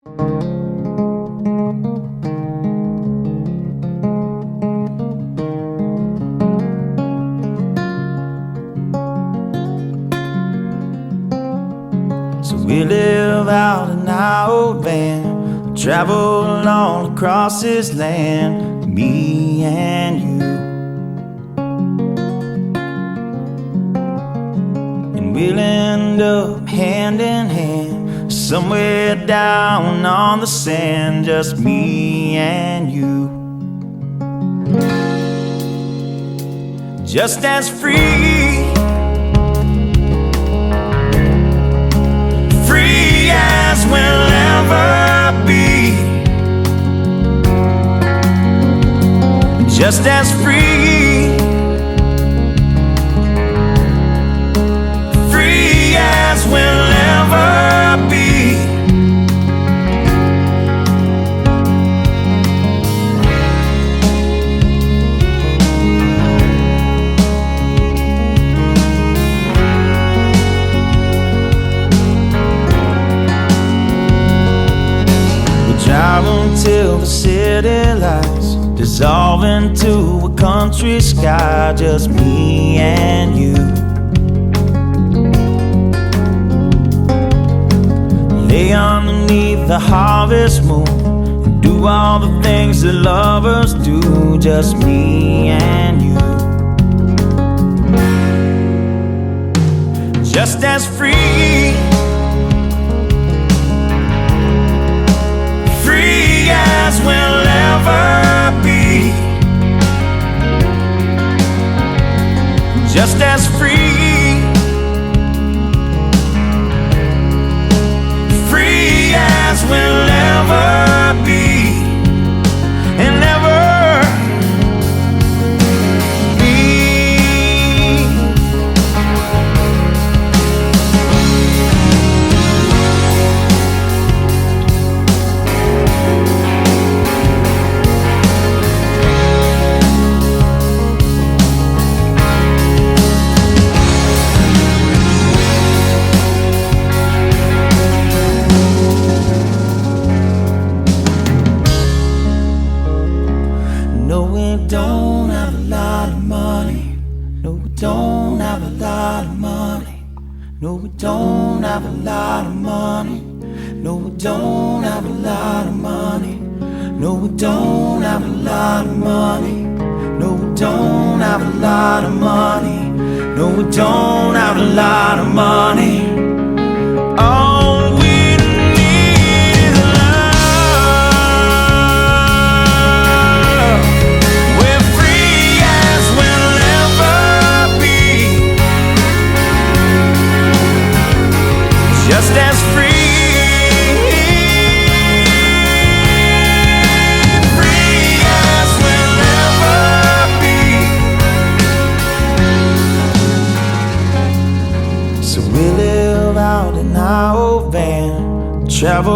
So we live out in our old van, travel all across this land, me and you. And we'll end up hand in hand, somewhere down on the sand, just me and you. Just as free, free as we'll ever be. Just as free, free as we'll ever be. Travel till the city lights dissolve into a country sky, just me and you. Lay underneath the harvest moon and do all the things that lovers do, just me and you. Just as free, free as we'll ever be. Just as free, free as we'll ever be. And ever be. No, we don't have a lot of money. No, we don't have a lot of money. No, we don't have a lot of money. No, we don't have a lot of money. No, we don't have a lot of money. No, we don't have a lot of money. No, we don't have a lot of money. All we need is love. We're free as we'll ever be. Just as free, free as we'll ever be. So we live out in our old van, travel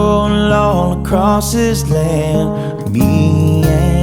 all across this land, me and